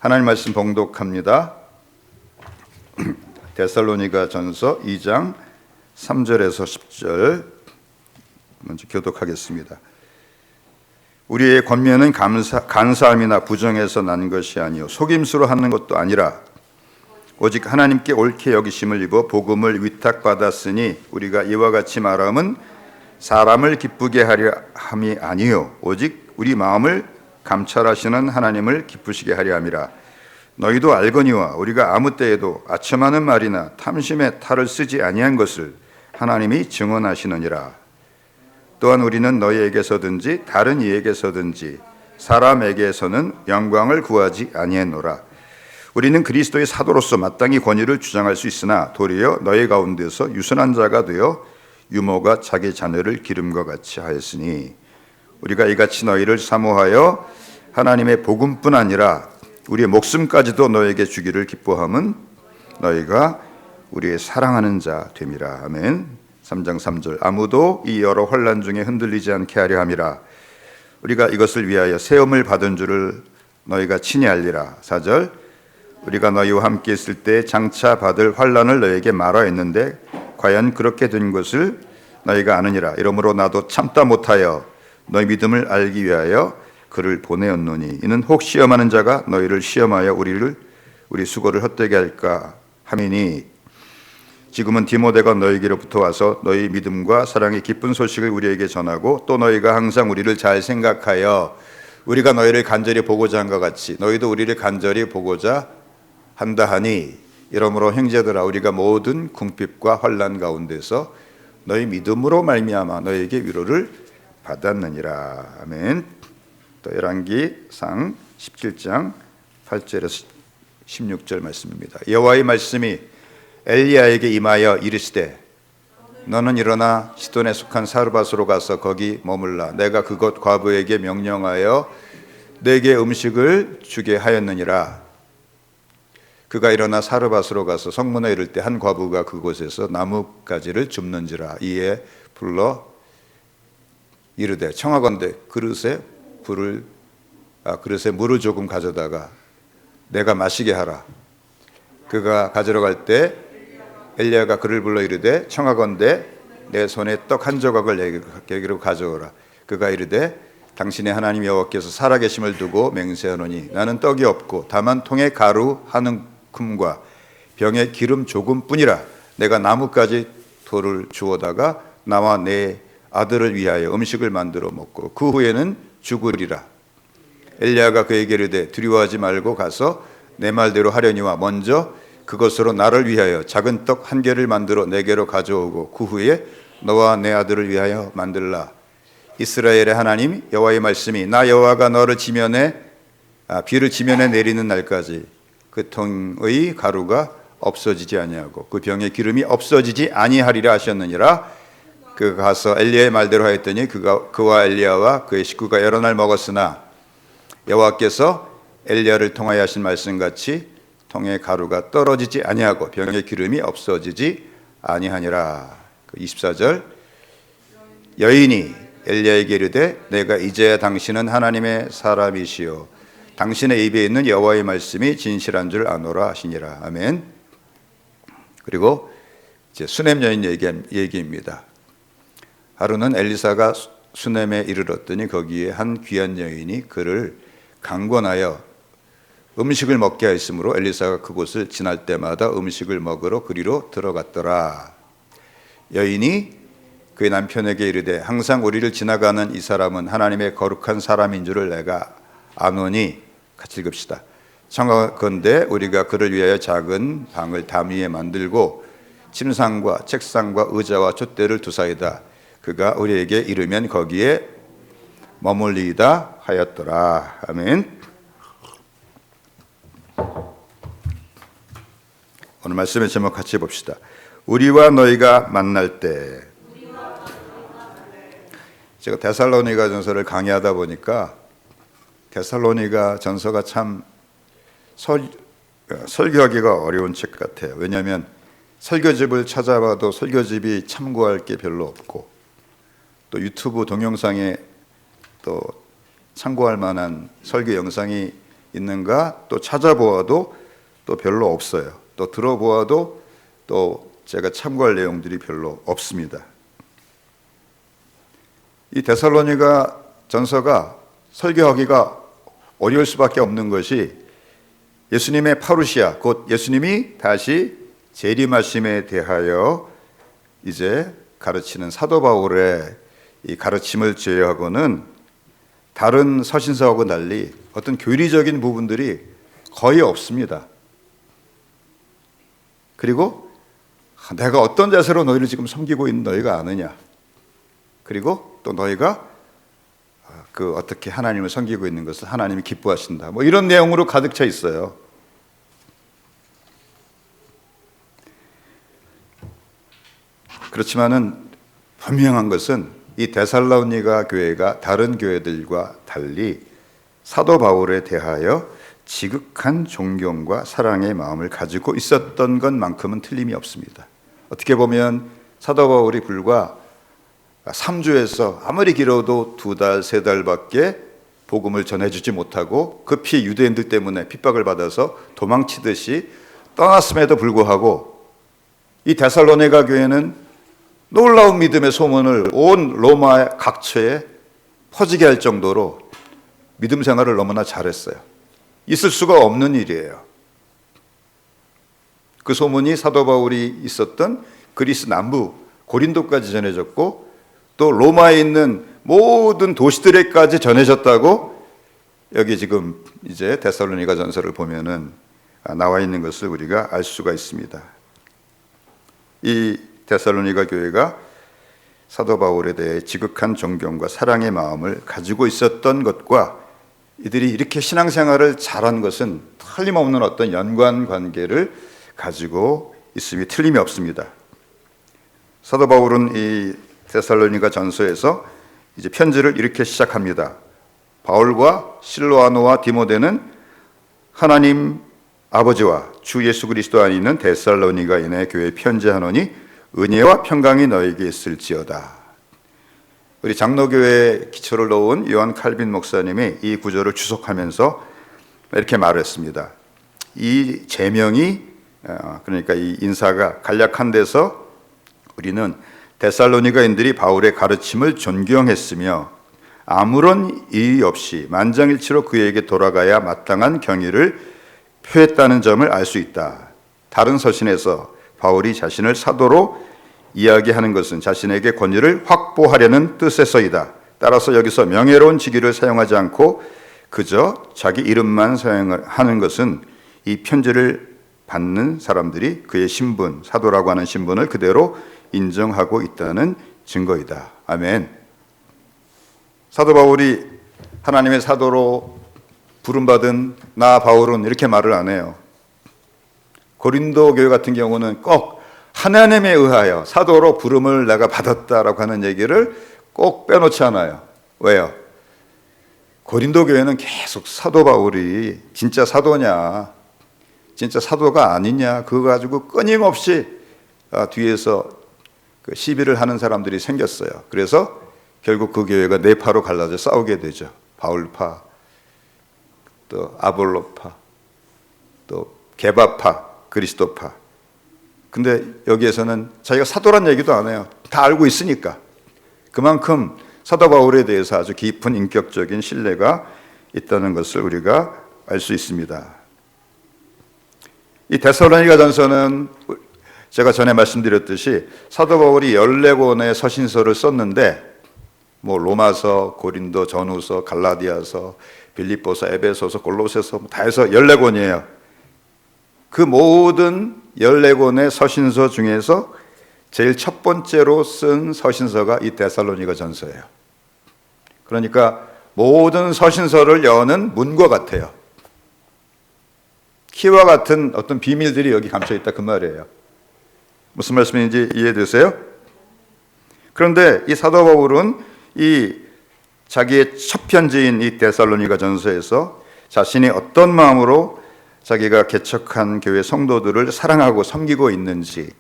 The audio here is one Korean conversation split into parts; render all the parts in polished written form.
하나님 말씀 봉독합니다. 데살로니가 전서 2장 3절에서 10절 먼저 교독하겠습니다. 우리의 권면은 간사함이나 부정에서 난 것이 아니요 속임수로 하는 것도 아니라 오직 하나님께 옳게 여기심을 입어 복음을 위탁받았으니 우리가 이와 같이 말함은 사람을 기쁘게 하려 함이 아니요 오직 우리 마음을 감찰하시는 하나님을 기쁘시게 하려 함이라. 너희도 알거니와 우리가 아무 때에도 아첨하는 말이나 탐심의 탈을 쓰지 아니한 것을 하나님이 증언하시느니라. 또한 우리는 너희에게서든지 다른 이에게서든지 사람에게서는 영광을 구하지 아니했노라. 우리는 그리스도의 사도로서 마땅히 권위를 주장할 수 있으나 도리어 너희 가운데서 유선한 자가 되어 유모가 자기 자녀를 기름과 같이 하였으니 우리가 이같이 너희를 사모하여 하나님의 복음뿐 아니라 우리의 목숨까지도 너에게 주기를 기뻐함은 너희가 우리의 사랑하는 자 됨이라. 아멘. 3장 3절 아무도 이 여러 환난 중에 흔들리지 않게 하려 함이라. 우리가 이것을 위하여 세움을 받은 줄을 너희가 친히 알리라. 4절 우리가 너희와 함께 있을 때 장차 받을 환난을 너희에게 말하였는데 과연 그렇게 된 것을 너희가 아느니라. 이러므로 나도 참다 못하여 너희 믿음을 알기 위하여 그를 보내었노니 이는 혹 시험하는 자가 너희를 시험하여 우리 수고를 헛되게 할까 함이니 지금은 디모데가 너희에게로부터 와서 너희 믿음과 사랑의 기쁜 소식을 우리에게 전하고 또 너희가 항상 우리를 잘 생각하여 우리가 너희를 간절히 보고자 한 것 같이 너희도 우리를 간절히 보고자 한다 하니 이러므로 형제들아 우리가 모든 궁핍과 환난 가운데서 너희 믿음으로 말미암아 너희에게 위로를 받았느니라. 아멘. 또 열왕기상 17장 8절에서 16절 말씀입니다. 여호와의 말씀이 엘리야에게 임하여 이르시되 너는 일어나 시돈에 속한 사르밧으로 가서 거기 머물라. 내가 그곳 과부에게 명령하여 내게 음식을 주게 하였느니라. 그가 일어나 사르밧으로 가서 성문에 이를 때 한 과부가 그곳에서 나뭇가지를 줍는지라. 이에 불러 이르되 청하건대 그릇에 물을 조금 가져다가 내가 마시게 하라. 그가 가지러 갈 때 엘리야가 그를 불러 이르되 청하건대 내 손에 떡 한 조각을 내게로 가져오라. 그가 이르되 당신의 하나님 여호와께서 살아계심을 두고 맹세하노니 나는 떡이 없고 다만 통에 가루 한 움큼과 병에 기름 조금뿐이라. 내가 나뭇가지 돌을 주워다가 나와 내 아들을 위하여 음식을 만들어 먹고 그 후에는 죽으리라. 엘리야가 그에게 이르되 두려워하지 말고 가서 내 말대로 하려니와 먼저 그것으로 나를 위하여 작은 떡 한 개를 만들어 내게로 가져오고 그 후에 너와 내 아들을 위하여 만들라. 이스라엘의 하나님 여호와의 말씀이 나 여호와가 너를 비를 지면에 내리는 날까지 그 통의 가루가 없어지지 아니하고 그 병의 기름이 없어지지 아니하리라 하셨느니라. 그가 가서 엘리야의 말대로 하였더니 그와 엘리야와 그의 식구가 여러 날 먹었으나 여호와께서 엘리야를 통하여 하신 말씀같이 통의 가루가 떨어지지 아니하고 병의 기름이 없어지지 아니하니라. 24절 여인이 엘리야에게 이르되 내가 이제야 당신은 하나님의 사람이시요 당신의 입에 있는 여호와의 말씀이 진실한 줄 아노라 하시니라. 아멘. 그리고 이제 수넴 여인 얘기입니다. 하루는 엘리사가 수넴에 이르렀더니 거기에 한 귀한 여인이 그를 강권하여 음식을 먹게 하였으므로 엘리사가 그곳을 지날 때마다 음식을 먹으러 그리로 들어갔더라. 여인이 그의 남편에게 이르되 항상 우리를 지나가는 이 사람은 하나님의 거룩한 사람인 줄을 내가 아노니 같이 읽읍시다. 청하건대 우리가 그를 위하여 작은 방을 담 위에 만들고 침상과 책상과 의자와 촛대를 두사이다. 그가 우리에게 이르면 거기에 머물리이다 하였더라. 아멘. 오늘 말씀의 제목 같이 봅시다. 우리와 너희가 만날 때. 제가 데살로니가 전서를 강의하다 보니까 데살로니가 전서가 참 설교하기가 어려운 책 같아요. 왜냐하면 설교집을 찾아봐도 설교집이 참고할 게 별로 없고 또 유튜브 동영상에 또 참고할 만한 설교 영상이 있는가 또 찾아보아도 또 별로 없어요. 또 들어보아도 또 제가 참고할 내용들이 별로 없습니다. 이 데살로니가 전서가 설교하기가 어려울 수밖에 없는 것이 예수님의 파루시아, 곧 예수님이 다시 재림하심에 대하여 이제 가르치는 사도 바울의 이 가르침을 제외하고는 다른 서신서하고 달리 어떤 교리적인 부분들이 거의 없습니다. 그리고 내가 어떤 자세로 너희를 지금 섬기고 있는 너희가 아느냐, 그리고 또 너희가 어떻게 하나님을 섬기고 있는 것을 하나님이 기뻐하신다, 뭐 이런 내용으로 가득 차 있어요. 그렇지만은 분명한 것은 이 데살로니가 교회가 다른 교회들과 달리 사도 바울에 대하여 지극한 존경과 사랑의 마음을 가지고 있었던 것만큼은 틀림이 없습니다. 어떻게 보면 사도 바울이 불과 3주에서 아무리 길어도 2달, 3달밖에 복음을 전해주지 못하고 급히 유대인들 때문에 핍박을 받아서 도망치듯이 떠났음에도 불구하고 이 데살로니가 교회는 놀라운 믿음의 소문을 온 로마 각처에 퍼지게 할 정도로 믿음 생활을 너무나 잘했어요. 있을 수가 없는 일이에요. 그 소문이 사도 바울이 있었던 그리스 남부 고린도까지 전해졌고 또 로마에 있는 모든 도시들에까지 전해졌다고 여기 지금 이제 데살로니가 전서를 보면은 나와 있는 것을 우리가 알 수가 있습니다. 이 데살로니가 교회가 사도 바울에 대해 지극한 존경과 사랑의 마음을 가지고 있었던 것과 이들이 이렇게 신앙생활을 잘한 것은 틀림없는 어떤 연관관계를 가지고 있음이 틀림이 없습니다. 사도 바울은 이 데살로니가 전서에서 이제 편지를 이렇게 시작합니다. 바울과 실로아노와 디모데는 하나님 아버지와 주 예수 그리스도 안에 있는 데살로니가인의 교회에 편지하노니 은혜와 평강이 너에게 있을지어다. 우리 장로교회 기초를 놓은 요한 칼빈 목사님이 이 구절을 주석하면서 이렇게 말했습니다. 이 제명이 그러니까 이 인사가 간략한 데서 우리는 데살로니가인들이 바울의 가르침을 존경했으며 아무런 이의 없이 만장일치로 그에게 돌아가야 마땅한 경의를 표했다는 점을 알 수 있다. 다른 서신에서 바울이 자신을 사도로 이야기하는 것은 자신에게 권위를 확보하려는 뜻에서이다. 따라서 여기서 명예로운 직위를 사용하지 않고 그저 자기 이름만 사용하는 것은 이 편지를 받는 사람들이 그의 신분, 사도라고 하는 신분을 그대로 인정하고 있다는 증거이다. 아멘. 사도 바울이 하나님의 사도로 부름받은 나 바울은 이렇게 말을 안 해요. 고린도 교회 같은 경우는 꼭 하나님에 의하여 사도로 부름을 내가 받았다라고 하는 얘기를 꼭 빼놓지 않아요. 왜요? 고린도 교회는 계속 사도 바울이 진짜 사도냐, 진짜 사도가 아니냐, 그거 가지고 끊임없이 뒤에서 시비를 하는 사람들이 생겼어요. 그래서 결국 그 교회가 네 파로 갈라져 싸우게 되죠. 바울파, 또 아볼로파, 또 게바파, 그리스도파. 근데 여기에서는 자기가 사도란 얘기도 안 해요. 다 알고 있으니까. 그만큼 사도 바울에 대해서 아주 깊은 인격적인 신뢰가 있다는 것을 우리가 알 수 있습니다. 이 데살로니가 전서는 제가 전에 말씀드렸듯이 사도 바울이 14권의 서신서를 썼는데 뭐 로마서, 고린도, 전후서, 갈라디아서, 빌립보서, 에베소서, 골로새서 다 해서 14권이에요. 그 모든 14권의 서신서 중에서 제일 첫 번째로 쓴 서신서가 이 데살로니가 전서예요. 그러니까 모든 서신서를 여는 문과 같아요. 키와 같은 어떤 비밀들이 여기 감춰 있다 그 말이에요. 무슨 말씀인지 이해되세요? 그런데 이 사도 바울은 이 자기의 첫 편지인 이 데살로니가 전서에서 자신이 어떤 마음으로 자기가 개척한 교회 성도들을 사랑하고 섬기고 있는지,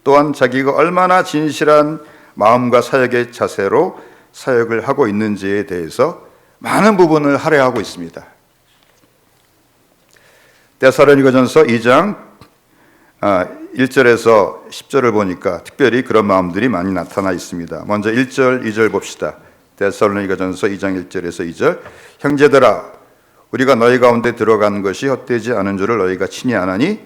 또한 자기가 얼마나 진실한 마음과 사역의 자세로 사역을 하고 있는지에 대해서 많은 부분을 할애하고 있습니다. 데살로니가전서 2장 1절에서 10절을 보니까 특별히 그런 마음들이 많이 나타나 있습니다. 먼저 1절, 2절 봅시다. 데살로니가전서 2장 1절에서 2절. 형제들아, 우리가 너희 가운데 들어간 것이 헛되지 않은 줄을 너희가 친히 아나니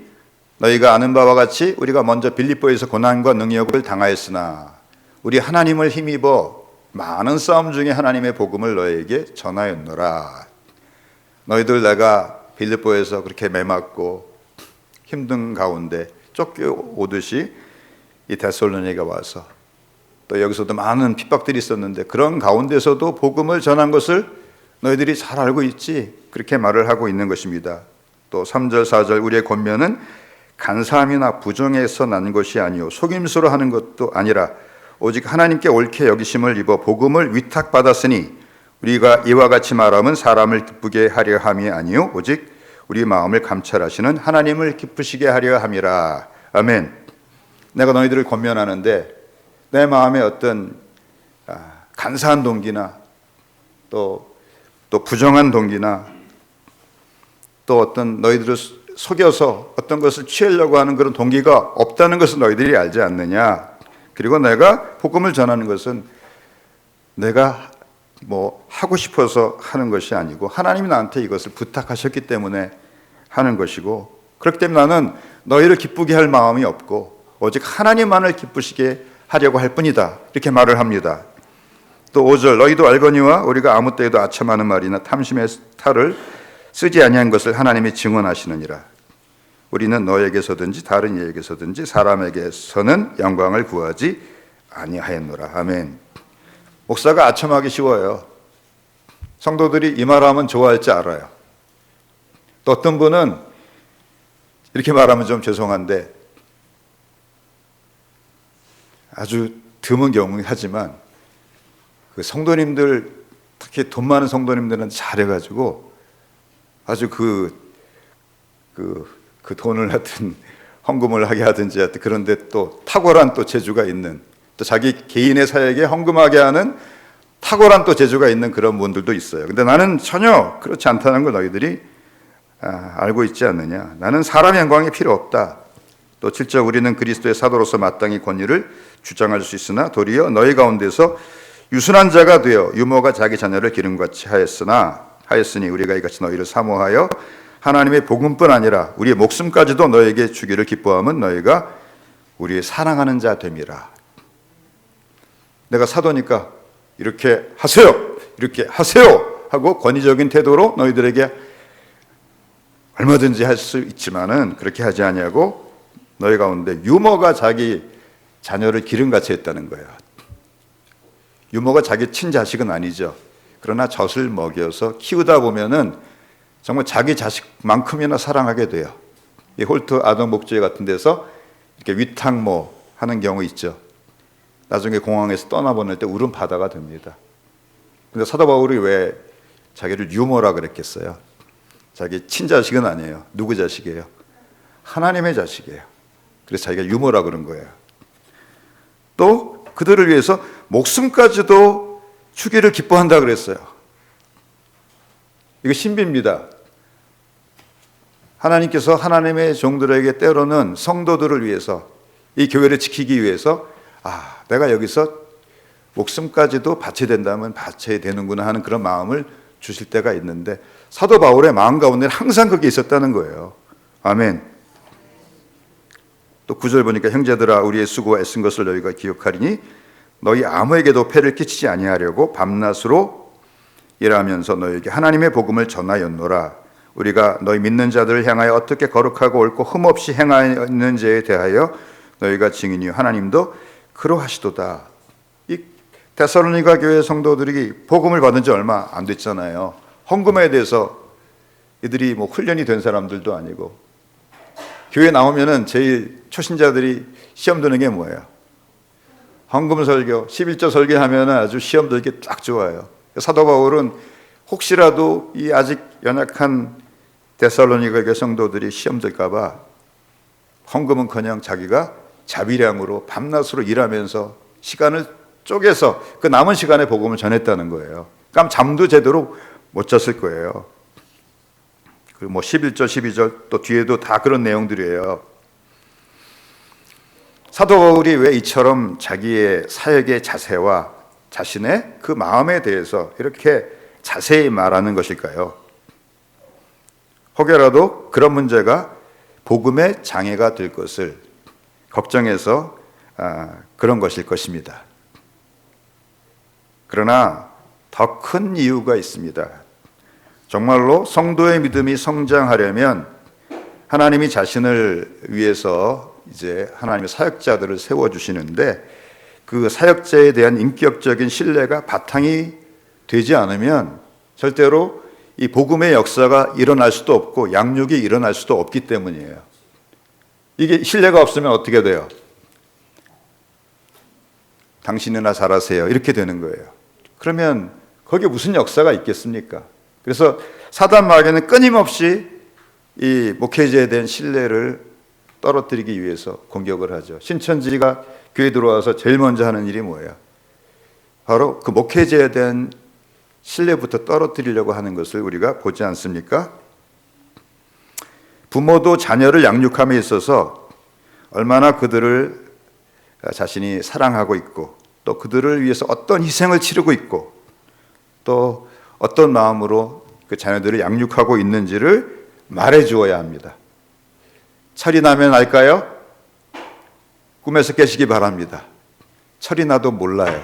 너희가 아는 바와 같이 우리가 먼저 빌립보에서 고난과 능력을 당하였으나 우리 하나님을 힘입어 많은 싸움 중에 하나님의 복음을 너희에게 전하였노라. 너희들 내가 빌립보에서 그렇게 매맞고 힘든 가운데 쫓겨오듯이 이 데살로니가 와서 또 여기서도 많은 핍박들이 있었는데 그런 가운데서도 복음을 전한 것을 너희들이 잘 알고 있지, 그렇게 말을 하고 있는 것입니다. 또 3절 4절 우리의 권면은 간사함이나 부정에서 난 것이 아니요 속임수로 하는 것도 아니라 오직 하나님께 옳게 여기심을 입어 복음을 위탁받았으니 우리가 이와 같이 말하면 사람을 기쁘게 하려 함이 아니요 오직 우리 마음을 감찰하시는 하나님을 기쁘시게 하려 함이라. 아멘. 내가 너희들을 권면하는데 내 마음에 어떤 간사한 동기나 또 부정한 동기나 또 어떤 너희들을 속여서 어떤 것을 취하려고 하는 그런 동기가 없다는 것을 너희들이 알지 않느냐. 그리고 내가 복음을 전하는 것은 내가 뭐 하고 싶어서 하는 것이 아니고 하나님이 나한테 이것을 부탁하셨기 때문에 하는 것이고, 그렇기 때문에 나는 너희를 기쁘게 할 마음이 없고 오직 하나님만을 기쁘시게 하려고 할 뿐이다, 이렇게 말을 합니다. 또 5절 너희도 알거니와 우리가 아무 때에도 아첨하는 말이나 탐심의 탈을 쓰지 아니한 것을 하나님이 증언하시느니라. 우리는 너에게서든지 다른 이에게서든지 사람에게서는 영광을 구하지 아니하였노라. 아멘. 목사가 아첨하기 쉬워요. 성도들이 이 말하면 좋아할지 알아요. 또 어떤 분은 이렇게 말하면 좀 죄송한데 아주 드문 경우긴 하지만 그 성도님들, 특히 돈 많은 성도님들은 잘해가지고 아주 그 돈을 하여튼 헌금을 하게 하든지 하여튼 그런데 또 탁월한 또 재주가 있는, 또 자기 개인의 사역에 헌금하게 하는 탁월한 또 재주가 있는 그런 분들도 있어요. 근데 나는 전혀 그렇지 않다는 걸 너희들이 알고 있지 않느냐. 나는 사람의 영광이 필요 없다. 또 7절 우리는 그리스도의 사도로서 마땅히 권위를 주장할 수 있으나 도리어 너희 가운데서 유순한 자가 되어 유모가 자기 자녀를 기름같이 하였으니 우리가 이같이 너희를 사모하여 하나님의 복음뿐 아니라 우리의 목숨까지도 너에게 주기를 기뻐하면 너희가 우리의 사랑하는 자 됨이라. 내가 사도니까 이렇게 하세요, 이렇게 하세요 하고 권위적인 태도로 너희들에게 얼마든지 할 수 있지만은 그렇게 하지 아니하고 너희 가운데 유모가 자기 자녀를 기름같이 했다는 거예요. 유모가 자기 친자식은 아니죠. 그러나 젖을 먹여서 키우다 보면은 정말 자기 자식만큼이나 사랑하게 돼요. 이 홀트 아동 복지회 같은 데서 이렇게 위탁모 하는 경우 있죠. 나중에 공항에서 떠나보낼 때 울음 바다가 됩니다. 근데 사도 바울이 왜 자기를 유모라 그랬겠어요? 자기 친자식은 아니에요. 누구 자식이에요? 하나님의 자식이에요. 그래서 자기가 유모라 그런 거예요. 또 그들을 위해서 목숨까지도 주기를 기뻐한다 그랬어요. 이거 신비입니다. 하나님께서 하나님의 종들에게 때로는 성도들을 위해서, 이 교회를 지키기 위해서 내가 여기서 목숨까지도 바쳐야 된다면 바쳐야 되는구나 하는 그런 마음을 주실 때가 있는데 사도 바울의 마음 가운데 항상 그게 있었다는 거예요. 아멘. 또 9절 보니까 형제들아 우리의 수고와 애쓴 것을 너희가 기억하리니 너희 아무에게도 폐를 끼치지 아니하려고 밤낮으로 일하면서 너희에게 하나님의 복음을 전하였노라. 우리가 너희 믿는 자들을 향하여 어떻게 거룩하고 옳고 흠없이 행하였는지에 대하여 너희가 증인이요 하나님도 그러하시도다. 이 데살로니가 교회 성도들이 복음을 받은 지 얼마 안 됐잖아요. 헌금에 대해서 이들이 뭐 훈련이 된 사람들도 아니고, 교회 나오면은 제일 초신자들이 시험 드는 게 뭐예요? 헌금 설교, 11조 설교하면 아주 시험 들기 딱 좋아요. 사도 바울은 혹시라도 이 아직 연약한 데살로니가 교회 성도들이 시험 들까 봐 헌금은커녕 자기가 자비량으로 밤낮으로 일하면서 시간을 쪼개서 그 남은 시간에 복음을 전했다는 거예요. 그럼 잠도 제대로 못 잤을 거예요. 그리고 뭐 11절, 12절 또 뒤에도 다 그런 내용들이에요. 사도 바울이 왜 이처럼 자기의 사역의 자세와 자신의 그 마음에 대해서 이렇게 자세히 말하는 것일까요? 혹여라도 그런 문제가 복음의 장애가 될 것을 걱정해서 그런 것일 것입니다. 그러나 더 큰 이유가 있습니다. 정말로 성도의 믿음이 성장하려면 하나님이 자신을 위해서 이제 하나님의 사역자들을 세워주시는데 그 사역자에 대한 인격적인 신뢰가 바탕이 되지 않으면 절대로 이 복음의 역사가 일어날 수도 없고 양육이 일어날 수도 없기 때문이에요. 이게 신뢰가 없으면 어떻게 돼요? 당신이나 잘하세요 이렇게 되는 거예요. 그러면 거기에 무슨 역사가 있겠습니까? 그래서 사단 마귀는 끊임없이 이 목회자에 대한 신뢰를 떨어뜨리기 위해서 공격을 하죠. 신천지가 교회 들어와서 제일 먼저 하는 일이 뭐예요? 바로 그 목회자에 대한 신뢰부터 떨어뜨리려고 하는 것을 우리가 보지 않습니까? 부모도 자녀를 양육함에 있어서 얼마나 그들을 자신이 사랑하고 있고 또 그들을 위해서 어떤 희생을 치르고 있고 또 어떤 마음으로 그 자녀들을 양육하고 있는지를 말해 주어야 합니다. 철이 나면 알까요? 꿈에서 깨시기 바랍니다. 철이 나도 몰라요.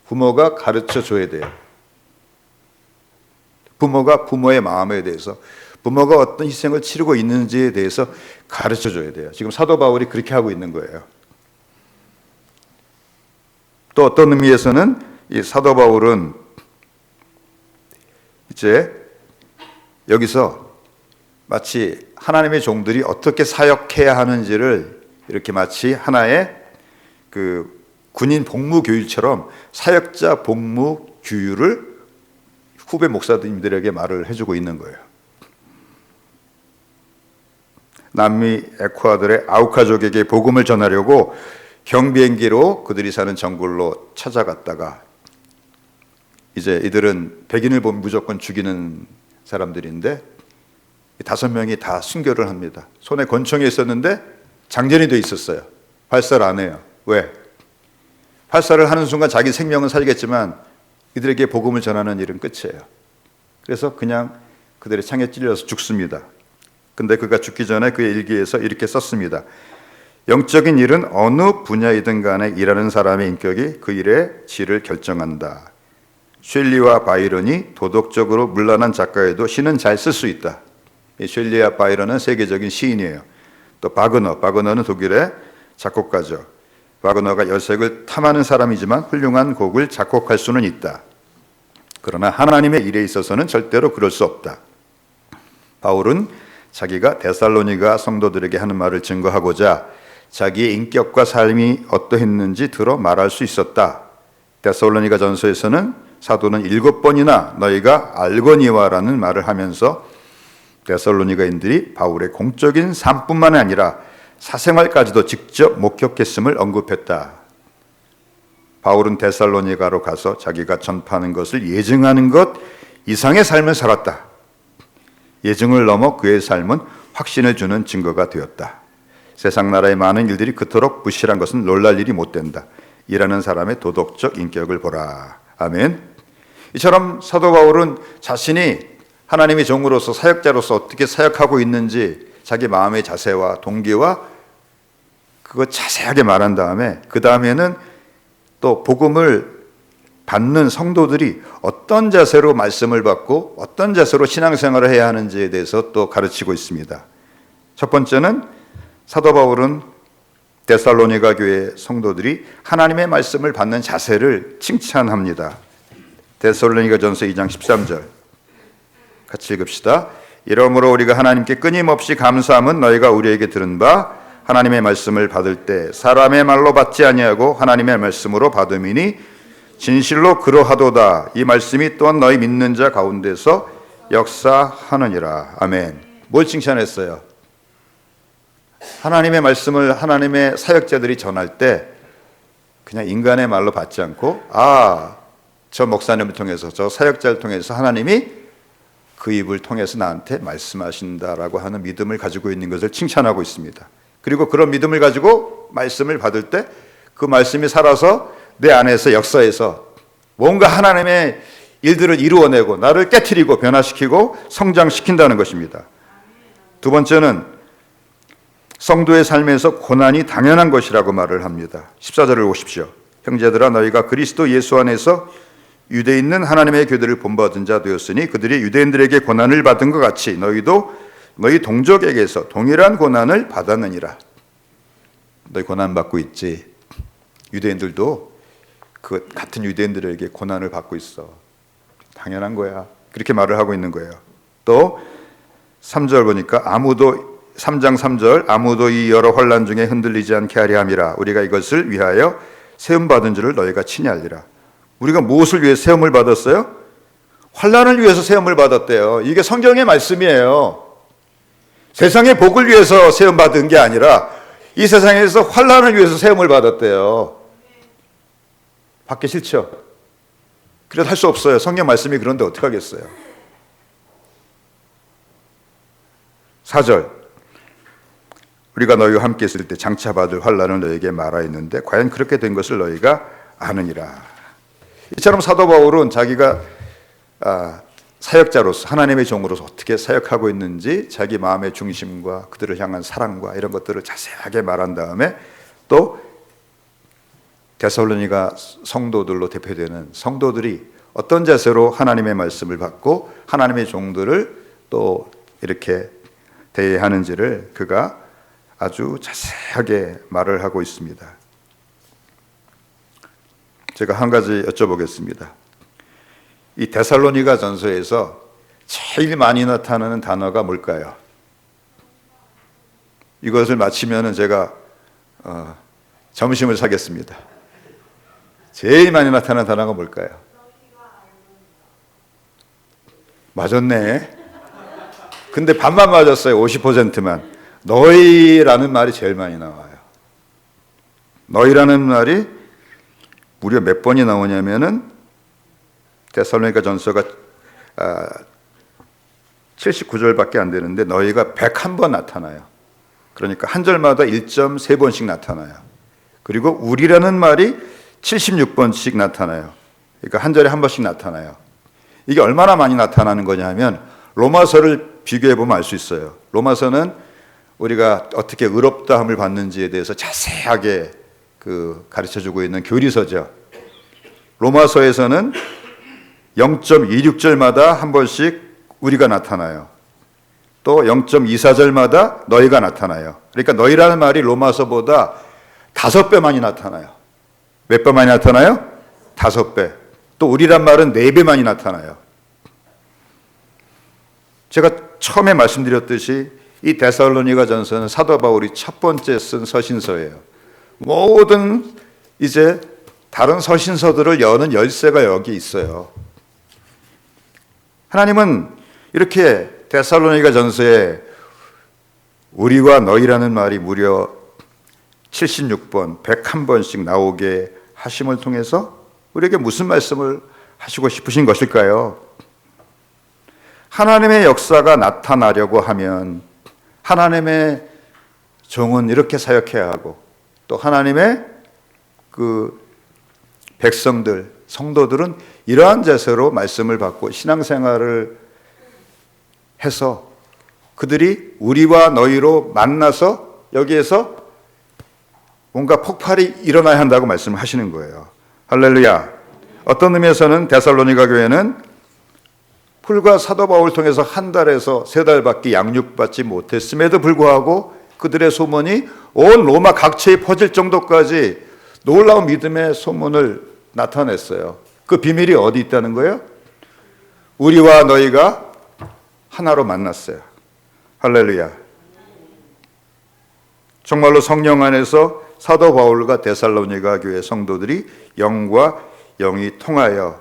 부모가 가르쳐 줘야 돼요. 부모가 부모의 마음에 대해서 부모가 어떤 희생을 치르고 있는지에 대해서 가르쳐 줘야 돼요. 지금 사도 바울이 그렇게 하고 있는 거예요. 또 어떤 의미에서는 이 사도 바울은 이제 여기서 마치 하나님의 종들이 어떻게 사역해야 하는지를 이렇게 마치 하나의 그 군인 복무 교육처럼 사역자 복무 규율을 후배 목사님들에게 말을 해주고 있는 거예요. 남미 에콰도르의 아우카족에게 복음을 전하려고 경비행기로 그들이 사는 정글로 찾아갔다가 이제 이들은 백인을 보면 무조건 죽이는 사람들인데 5명이 다 순교를 합니다. 손에 권총이 있었는데 장전이 돼 있었어요. 발사를 안 해요. 왜? 발사를 하는 순간 자기 생명은 살겠지만 이들에게 복음을 전하는 일은 끝이에요. 그래서 그냥 그들의 창에 찔려서 죽습니다. 근데 그가 죽기 전에 그의 일기에서 이렇게 썼습니다. 영적인 일은 어느 분야이든 간에 일하는 사람의 인격이 그 일의 질을 결정한다. 쉘리와 바이런이 도덕적으로 문란한 작가에도 시는 잘 쓸 수 있다. 이 쉘리와 바이런은 세계적인 시인이에요. 또 바그너는 독일의 작곡가죠. 바그너가 여색을 탐하는 사람이지만 훌륭한 곡을 작곡할 수는 있다. 그러나 하나님의 일에 있어서는 절대로 그럴 수 없다. 바울은 자기가 데살로니가 성도들에게 하는 말을 증거하고자 자기의 인격과 삶이 어떠했는지 들어 말할 수 있었다. 데살로니가 전서에서는 사도는 7번이나 너희가 알거니와라는 말을 하면서 데살로니가인들이 바울의 공적인 삶뿐만 아니라 사생활까지도 직접 목격했음을 언급했다. 바울은 데살로니가로 가서 자기가 전파하는 것을 예증하는 것 이상의 삶을 살았다. 예증을 넘어 그의 삶은 확신을 주는 증거가 되었다. 세상 나라의 많은 일들이 그토록 부실한 것은 놀랄 일이 못 된다. 일하는 사람의 도덕적 인격을 보라. 아멘. 이처럼 사도 바울은 자신이 하나님의 종으로서 사역자로서 어떻게 사역하고 있는지 자기 마음의 자세와 동기와 그거 자세하게 말한 다음에 그 다음에는 또 복음을 받는 성도들이 어떤 자세로 말씀을 받고 어떤 자세로 신앙생활을 해야 하는지에 대해서 또 가르치고 있습니다. 첫 번째는 사도 바울은 데살로니가 교회 성도들이 하나님의 말씀을 받는 자세를 칭찬합니다. 데살로니가 전서 2장 13절 같이 읽읍시다. 이러므로 우리가 하나님께 끊임없이 감사함은 너희가 우리에게 들은 바 하나님의 말씀을 받을 때 사람의 말로 받지 아니하고 하나님의 말씀으로 받음이니 진실로 그러하도다. 이 말씀이 또한 너희 믿는 자 가운데서 역사하느니라. 아멘. 뭘 칭찬했어요? 하나님의 말씀을 하나님의 사역자들이 전할 때 그냥 인간의 말로 받지 않고 저 목사님을 통해서 저 사역자를 통해서 하나님이 그 입을 통해서 나한테 말씀하신다라고 하는 믿음을 가지고 있는 것을 칭찬하고 있습니다. 그리고 그런 믿음을 가지고 말씀을 받을 때 그 말씀이 살아서 내 안에서 역사에서 뭔가 하나님의 일들을 이루어내고 나를 깨트리고 변화시키고 성장시킨다는 것입니다. 두 번째는 성도의 삶에서 고난이 당연한 것이라고 말을 합니다. 14절을 보십시오. 형제들아 너희가 그리스도 예수 안에서 유대에 있는 하나님의 교회를 본받은 자 되었으니 그들이 유대인들에게 고난을 받은 것 같이 너희도 너희 동족에게서 동일한 고난을 받았느니라. 너희 고난 받고 있지. 유대인들도 그 같은 유대인들에게 고난을 받고 있어. 당연한 거야. 그렇게 말을 하고 있는 거예요. 또 3절 보니까 3장 3절 아무도 이 여러 환난 중에 흔들리지 않게 하려 함이라. 우리가 이것을 위하여 세움 받은 줄을 너희가 친히 알리라. 우리가 무엇을 위해 세움을 받았어요? 환난을 위해서 세움을 받았대요. 이게 성경의 말씀이에요. 세상의 복을 위해서 세움 받은 게 아니라 이 세상에서 환난을 위해서 세움을 받았대요. 받기 싫죠? 그래도 할 수 없어요. 성경 말씀이 그런데 어떻게 하겠어요? 4절 우리가 너희와 함께 있을 때 장차 받을 환난을 너희에게 말하였는데 과연 그렇게 된 것을 너희가 아느니라. 이처럼 사도 바울은 자기가 사역자로서 하나님의 종으로서 어떻게 사역하고 있는지 자기 마음의 중심과 그들을 향한 사랑과 이런 것들을 자세하게 말한 다음에 또 데살로니가 성도들로 대표되는 성도들이 어떤 자세로 하나님의 말씀을 받고 하나님의 종들을 또 이렇게 대하는지를 그가 아주 자세하게 말을 하고 있습니다. 제가 한 가지 여쭤보겠습니다. 이 데살로니가 전서에서 제일 많이 나타나는 단어가 뭘까요? 이것을 마치면은 제가 점심을 사겠습니다. 제일 많이 나타나는 단어가 뭘까요? 맞았네. 근데 반만 맞았어요. 50%만. 너희라는 말이 제일 많이 나와요. 너희라는 말이 무려 몇 번이 나오냐면은 데살로니가 전서가 79절밖에 안 되는데 너희가 101번 나타나요. 그러니까 한 절마다 1.3번씩 나타나요. 그리고 우리라는 말이 76번씩 나타나요. 그러니까 한 절에 한 번씩 나타나요. 이게 얼마나 많이 나타나는 거냐면 로마서를 비교해 보면 알 수 있어요. 로마서는 우리가 어떻게 의롭다함을 받는지에 대해서 자세하게 가르쳐주고 있는 교리서죠. 로마서에서는 0.26절마다 한 번씩 우리가 나타나요. 또 0.24절마다 너희가 나타나요. 그러니까 너희라는 말이 로마서보다 5배 많이 나타나요. 몇 배 많이 나타나요? 5배. 또 우리란 말은 4배 많이 나타나요. 제가 처음에 말씀드렸듯이 이 데살로니가 전서는 사도 바울이 첫 번째 쓴 서신서예요. 모든 이제 다른 서신서들을 여는 열쇠가 여기 있어요. 하나님은 이렇게 데살로니가 전서에 우리와 너희라는 말이 무려 76번, 101번씩 나오게 하심을 통해서 우리에게 무슨 말씀을 하시고 싶으신 것일까요? 하나님의 역사가 나타나려고 하면 하나님의 종은 이렇게 사역해야 하고 또 하나님의 그 백성들, 성도들은 이러한 자세로 말씀을 받고 신앙생활을 해서 그들이 우리와 너희로 만나서 여기에서 뭔가 폭발이 일어나야 한다고 말씀을 하시는 거예요. 할렐루야. 어떤 의미에서는 데살로니가 교회는 불과 사도 바울을 통해서 한 달에서 3달밖에 양육받지 못했음에도 불구하고 그들의 소문이 온 로마 각처에 퍼질 정도까지 놀라운 믿음의 소문을 나타냈어요. 그 비밀이 어디 있다는 거예요? 우리와 너희가 하나로 만났어요. 할렐루야. 정말로 성령 안에서 사도 바울과 데살로니가 교회 성도들이 영과 영이 통하여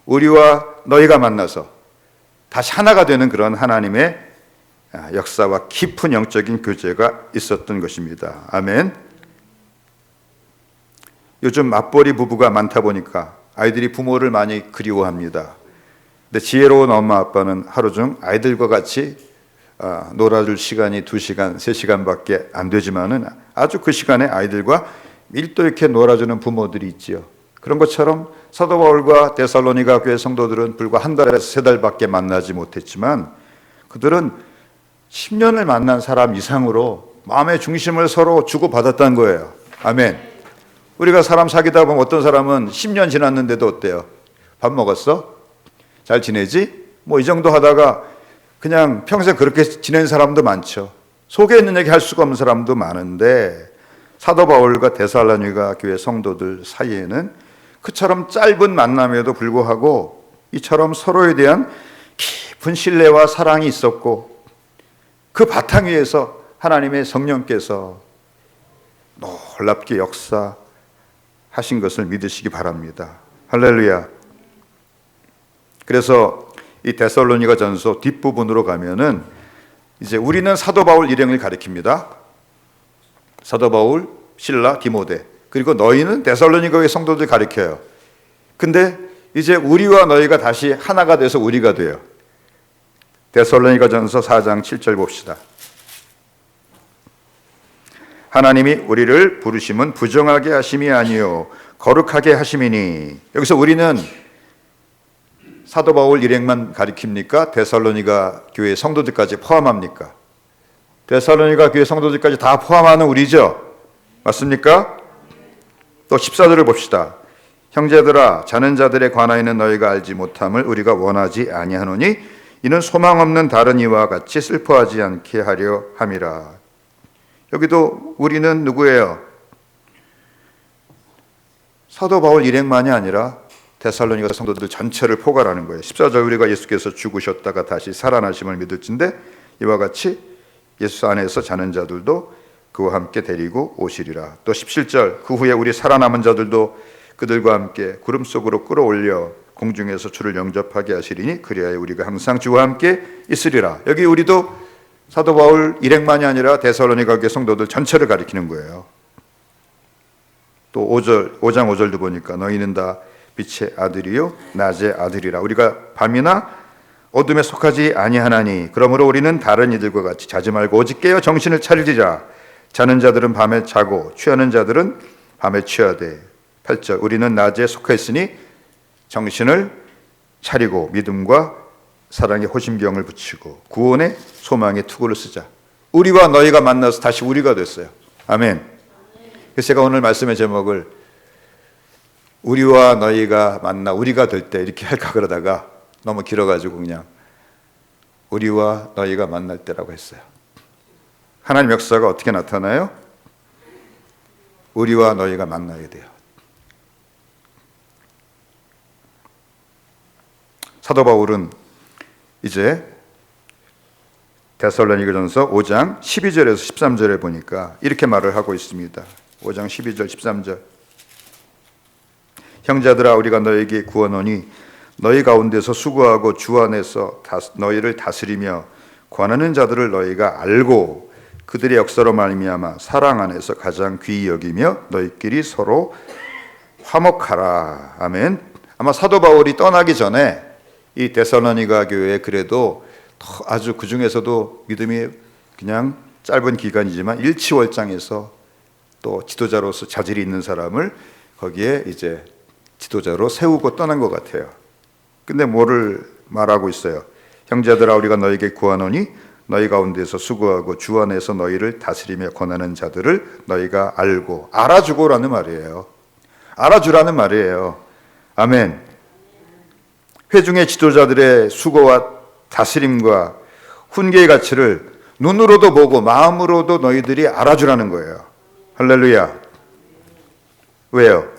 우리와 너희가 만나서 다시 하나가 되는 그런 하나님의 역사와 깊은 영적인 교제가 있었던 것입니다. 아멘. 요즘 맞벌이 부부가 많다 보니까 아이들이 부모를 많이 그리워합니다. 근데 지혜로운 엄마 아빠는 하루 중 아이들과 같이 놀아줄 시간이 2시간, 3시간밖에 안 되지만은 아주 그 시간에 아이들과 밀도 있게 놀아주는 부모들이 있지요. 그런 것처럼 사도 바울과 데살로니가 교회 성도들은 불과 한 달에서 3달밖에 만나지 못했지만 그들은 10년을 만난 사람 이상으로 마음의 중심을 서로 주고받았다는 거예요. 아멘. 우리가 사람 사귀다 보면 어떤 사람은 10년 지났는데도 어때요? 밥 먹었어? 잘 지내지? 뭐 이 정도 하다가 그냥 평생 그렇게 지낸 사람도 많죠. 속에 있는 얘기 할 수가 없는 사람도 많은데 사도 바울과 데살로니가 교회 성도들 사이에는 그처럼 짧은 만남에도 불구하고 이처럼 서로에 대한 깊은 신뢰와 사랑이 있었고 그 바탕 위에서 하나님의 성령께서 놀랍게 역사하신 것을 믿으시기 바랍니다. 할렐루야. 그래서 이 데살로니가 전서 뒷부분으로 가면은 이제 우리는 사도 바울 일행을 가리킵니다. 사도 바울, 실라, 디모데. 그리고 너희는 데살로니가의 성도들 가리켜요. 근데 이제 우리와 너희가 다시 하나가 돼서 우리가 돼요. 데살로니가 전서 4장 7절 봅시다. 하나님이 우리를 부르심은 부정하게 하심이 아니요 거룩하게 하심이니. 여기서 우리는 사도 바울 일행만 가리킵니까? 데살로니가 교회 성도들까지 포함합니까? 데살로니가 교회 성도들까지 다 포함하는 우리죠. 맞습니까? 또 14절을 봅시다. 형제들아 자는 자들에 관하여는 너희가 알지 못함을 우리가 원하지 아니하노니 이는 소망 없는 다른 이와 같이 슬퍼하지 않게 하려 함이라. 여기도 우리는 누구예요? 사도 바울 일행만이 아니라 데살로니가 성도들 전체를 포괄하는 거예요. 14절 우리가 예수께서 죽으셨다가 다시 살아나심을 믿을진데 이와 같이 예수 안에서 자는 자들도 그와 함께 데리고 오시리라. 또 17절 그 후에 우리 살아남은 자들도 그들과 함께 구름 속으로 끌어올려 공중에서 주를 영접하게 하시리니 그리하여 우리가 항상 주와 함께 있으리라. 여기 우리도 사도 바울 일행만이 아니라 데살로니가 교회 성도들 전체를 가리키는 거예요. 또 5장 5절도 보니까 너희는 다 빛의 아들이요 낮의 아들이라. 우리가 밤이나 어둠에 속하지 아니하나니 그러므로 우리는 다른 이들과 같이 자지 말고 오직 깨어 정신을 차리자. 자는 자들은 밤에 자고 취하는 자들은 밤에 취하되. 8절 우리는 낮에 속해 있으니 정신을 차리고 믿음과 사랑의 호심경을 붙이고 구원의 소망의 투구를 쓰자. 우리와 너희가 만나서 다시 우리가 됐어요. 아멘. 그래서 제가 오늘 말씀의 제목을 우리와 너희가 만나 우리가 될 때 이렇게 할까 그러다가 너무 길어가지고 그냥 우리와 너희가 만날 때라고 했어요. 하나님 역사가 어떻게 나타나요? 우리와 너희가 만나야 돼요. 사도 바울은 이제 데살로니가전서 5장 12절에서 13절에 보니까 이렇게 말을 하고 있습니다. 5장 12절 13절 형제들아 우리가 너에게 구하노니 너희 가운데서 수고하고 주 안에서 너희를 다스리며 권하는 자들을 너희가 알고 그들의 역사로 말미암아 사랑 안에서 가장 귀히 여기며 너희끼리 서로 화목하라. 아멘. 아마 사도 바울이 떠나기 전에 이 데살로니가 교회에 그래도 아주 그 중에서도 믿음이 그냥 짧은 기간이지만 일치월장에서 또 지도자로서 자질이 있는 사람을 거기에 이제 지도자로 세우고 떠난 것 같아요. 근데 뭐를 말하고 있어요? 형제들아 우리가 너에게 구하노니 너희 가운데서 수고하고 주 안에서 너희를 다스리며 권하는 자들을 너희가 알고 알아주고라는 말이에요. 알아주라는 말이에요. 아멘. 회중의 지도자들의 수고와 다스림과 훈계의 가치를 눈으로도 보고 마음으로도 너희들이 알아주라는 거예요. 할렐루야. 왜요?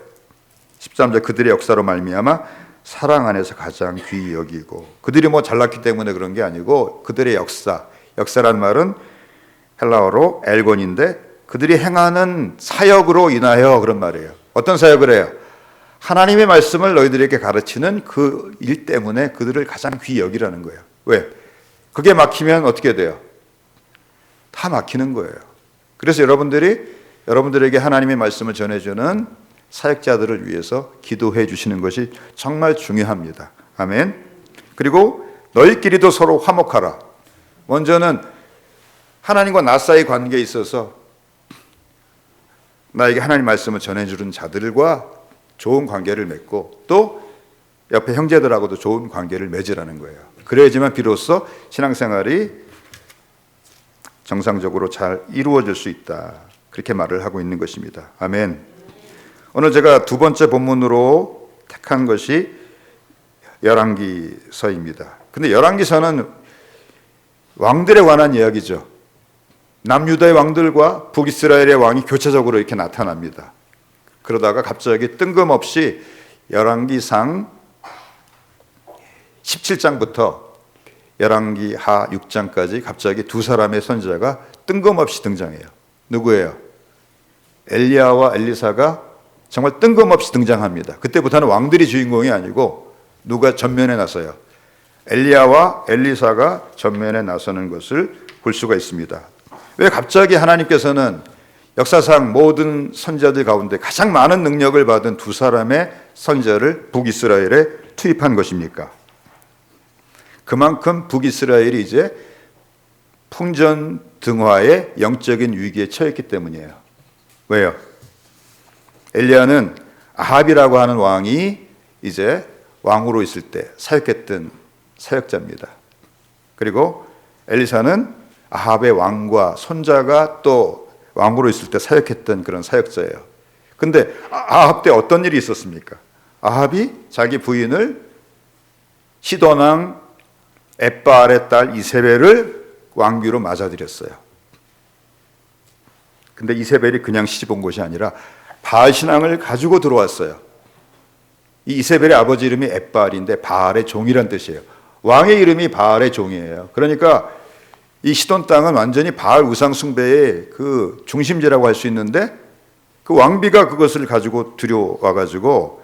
13절 그들의 역사로 말미암아 사랑 안에서 가장 귀히 여기고. 그들이 뭐 잘났기 때문에 그런 게 아니고 그들의 역사란 말은 헬라어로 엘곤인데 그들이 행하는 사역으로 인하여 그런 말이에요. 어떤 사역을 해요? 하나님의 말씀을 너희들에게 가르치는 그 일 때문에 그들을 가장 귀히 여기라는 거예요. 왜? 그게 막히면 어떻게 돼요? 다 막히는 거예요. 그래서 여러분들에게 하나님의 말씀을 전해주는 사역자들을 위해서 기도해 주시는 것이 정말 중요합니다. 아멘. 그리고 너희끼리도 서로 화목하라. 먼저는 하나님과 나 사이 관계에 있어서 나에게 하나님 말씀을 전해주는 자들과 좋은 관계를 맺고 또 옆에 형제들하고도 좋은 관계를 맺으라는 거예요. 그래야지만 비로소 신앙생활이 정상적으로 잘 이루어질 수 있다. 그렇게 말을 하고 있는 것입니다. 아멘. 오늘 제가 두 번째 본문으로 택한 것이 열왕기서입니다. 근데 열왕기서는 왕들에 관한 이야기죠. 남유다의 왕들과 북이스라엘의 왕이 교차적으로 이렇게 나타납니다. 그러다가 갑자기 뜬금없이 열왕기상 17장부터 열왕기하 6장까지 갑자기 두 사람의 선지자가 뜬금없이 등장해요. 누구예요? 엘리야와 엘리사가 정말 뜬금없이 등장합니다. 그때부터는 왕들이 주인공이 아니고 누가 전면에 나서요? 엘리야와 엘리사가 전면에 나서는 것을 볼 수가 있습니다. 왜 갑자기 하나님께서는 역사상 모든 선지자들 가운데 가장 많은 능력을 받은 두 사람의 선지자를 북이스라엘에 투입한 것입니까? 그만큼 북이스라엘이 이제 풍전등화의 영적인 위기에 처했기 때문이에요. 왜요? 엘리야는 아합이라고 하는 왕이 이제 왕으로 있을 때 사역했던 사역자입니다. 그리고 엘리사는 아합의 왕과 손자가 또 왕으로 있을 때 사역했던 그런 사역자예요. 근데 아합 때 어떤 일이 있었습니까? 아합이 자기 부인을 시돈왕 엣바알의 딸 이세벨을 왕비로 맞아들였어요. 근데 이세벨이 그냥 시집 온 것이 아니라 바알 신앙을 가지고 들어왔어요. 이 이세벨의 아버지 이름이 엣바알인데 바알의 종이란 뜻이에요. 왕의 이름이 바알의 종이에요. 그러니까 이 시돈 땅은 완전히 바알 우상 숭배의 그 중심지라고 할 수 있는데 그 왕비가 그것을 가지고 들여와 가지고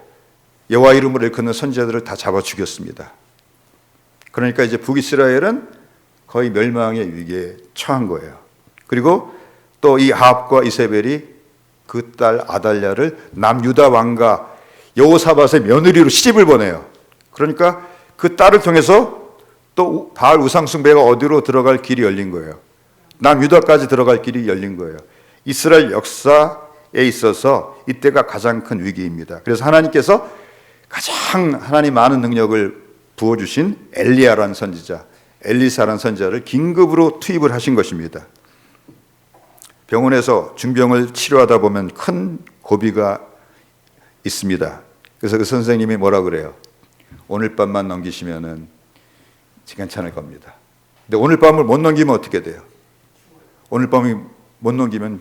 여호와 이름을 일컫는 선지자들을 다 잡아 죽였습니다. 그러니까 이제 북이스라엘은 거의 멸망의 위기에 처한 거예요. 그리고 또 이 아합과 이세벨이 그 딸 아달랴를 남유다 왕가 여호사밧의 며느리로 시집을 보내요. 그러니까 그 딸을 통해서 또 바알 우상 숭배가 어디로 들어갈 길이 열린 거예요. 남유다까지 들어갈 길이 열린 거예요. 이스라엘 역사에 있어서 이때가 가장 큰 위기입니다. 그래서 하나님께서 가장 하나님 많은 능력을 부어주신 엘리야라는 선지자, 엘리사라는 선지자를 긴급으로 투입을 하신 것입니다. 병원에서 중병을 치료하다 보면 큰 고비가 있습니다. 그래서 그 선생님이 뭐라 그래요? 오늘 밤만 넘기시면은 괜찮을 겁니다. 근데 오늘 밤을 못 넘기면 어떻게 돼요? 오늘 밤이 못 넘기면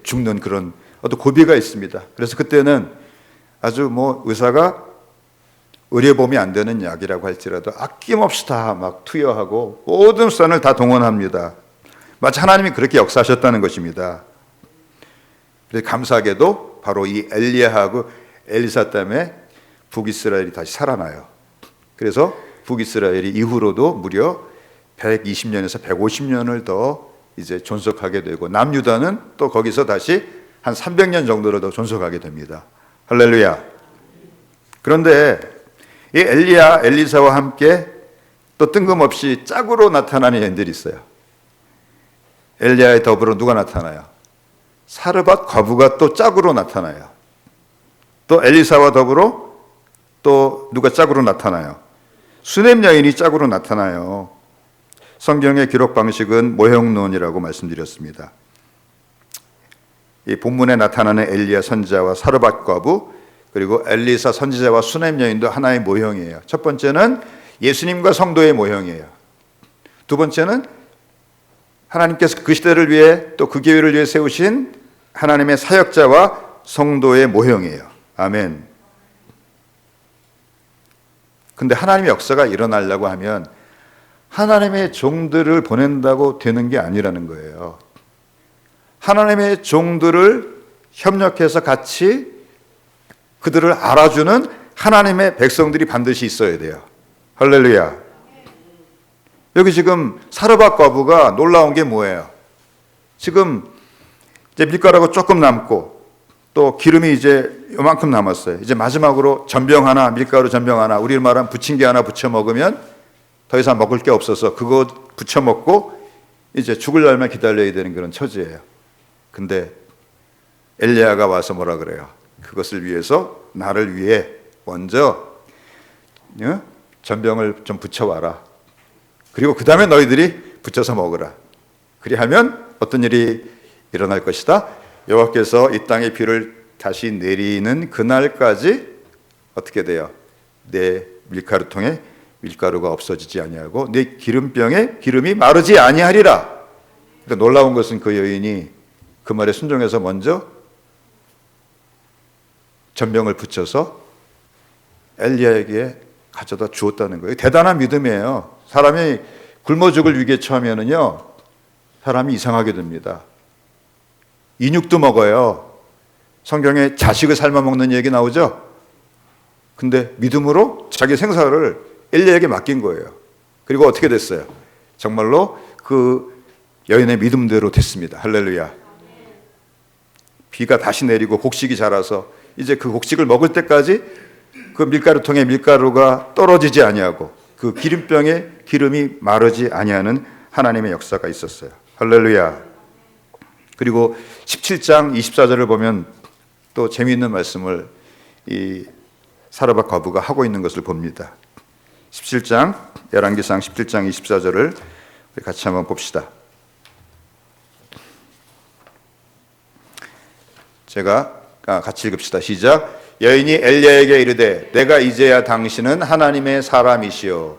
죽는 그런 어떤 고비가 있습니다. 그래서 그때는 아주 의사가 의뢰범위 안 되는 약이라고 할지라도 아낌없이 다 막 투여하고 모든 수단을 다 동원합니다. 마치 하나님이 그렇게 역사하셨다는 것입니다. 그래서 감사하게도 바로 이 엘리야하고 엘리사 때문에 북이스라엘이 다시 살아나요. 그래서 북이스라엘이 이후로도 무려 120년에서 150년을 더 이제 존속하게 되고 남유다는 또 거기서 다시 한 300년 정도로 더 존속하게 됩니다. 할렐루야. 그런데 이 엘리야, 엘리사와 함께 또 뜬금없이 짝으로 나타나는 애들이 있어요. 엘리야에 더불어 누가 나타나요? 사르밧 과부가 또 짝으로 나타나요. 또 엘리사와 더불어 또 누가 짝으로 나타나요? 수넴 여인이 짝으로 나타나요. 성경의 기록 방식은 모형론이라고 말씀드렸습니다. 이 본문에 나타나는 엘리야 선지자와 사르밧 과부 그리고 엘리사 선지자와 수넴 여인도 하나의 모형이에요. 첫 번째는 예수님과 성도의 모형이에요. 두 번째는 하나님께서 그 시대를 위해 또 그 교회를 위해 세우신 하나님의 사역자와 성도의 모형이에요. 아멘. 근데 하나님의 역사가 일어나려고 하면 하나님의 종들을 보낸다고 되는 게 아니라는 거예요. 하나님의 종들을 협력해서 같이 그들을 알아주는 하나님의 백성들이 반드시 있어야 돼요. 할렐루야. 여기 지금 사르밧 과부가 놀라운 게 뭐예요? 지금 이제 밀가루가 조금 남고 또 기름이 이제 요만큼 남았어요. 이제 마지막으로 전병 하나, 밀가루 전병 하나, 우리 말하면 부침개 하나 부쳐 먹으면 더 이상 먹을 게 없어서 그거 부쳐 먹고 이제 죽을 날만 기다려야 되는 그런 처지예요. 근데 엘리야가 와서 뭐라 그래요? 그것을 위해서 나를 위해 먼저 전병을 좀 부쳐와라. 그리고 그 다음에 너희들이 부쳐서 먹으라. 그리하면 어떤 일이 일어날 것이다? 여호와께서 이 땅에 비를 다시 내리는 그날까지 어떻게 돼요? 내 밀가루통에 밀가루가 없어지지 아니하고 내 기름병에 기름이 마르지 아니하리라. 그러니까 놀라운 것은 그 여인이 그 말에 순종해서 먼저 전병을 붙여서 엘리야에게 가져다 주었다는 거예요. 대단한 믿음이에요. 사람이 굶어 죽을 위기에 처하면은요, 사람이 이상하게 됩니다. 인육도 먹어요. 성경에 자식을 삶아 먹는 얘기 나오죠. 근데 믿음으로 자기 생사를 엘리야에게 맡긴 거예요. 그리고 어떻게 됐어요? 정말로 그 여인의 믿음대로 됐습니다. 할렐루야. 비가 다시 내리고 곡식이 자라서 이제 그 곡식을 먹을 때까지 그 밀가루통에 밀가루가 떨어지지 아니하고 그 기름병에 기름이 마르지 아니하는 하나님의 역사가 있었어요. 할렐루야. 그리고 17장 24절을 보면 또 재미있는 말씀을 이 사르밧 과부가 하고 있는 것을 봅니다. 17장 열왕기상 17장 24절을 같이 한번 봅시다. 제가 같이 읽읍시다. 시작. 여인이 엘리야에게 이르되 내가 이제야 당신은 하나님의 사람이시오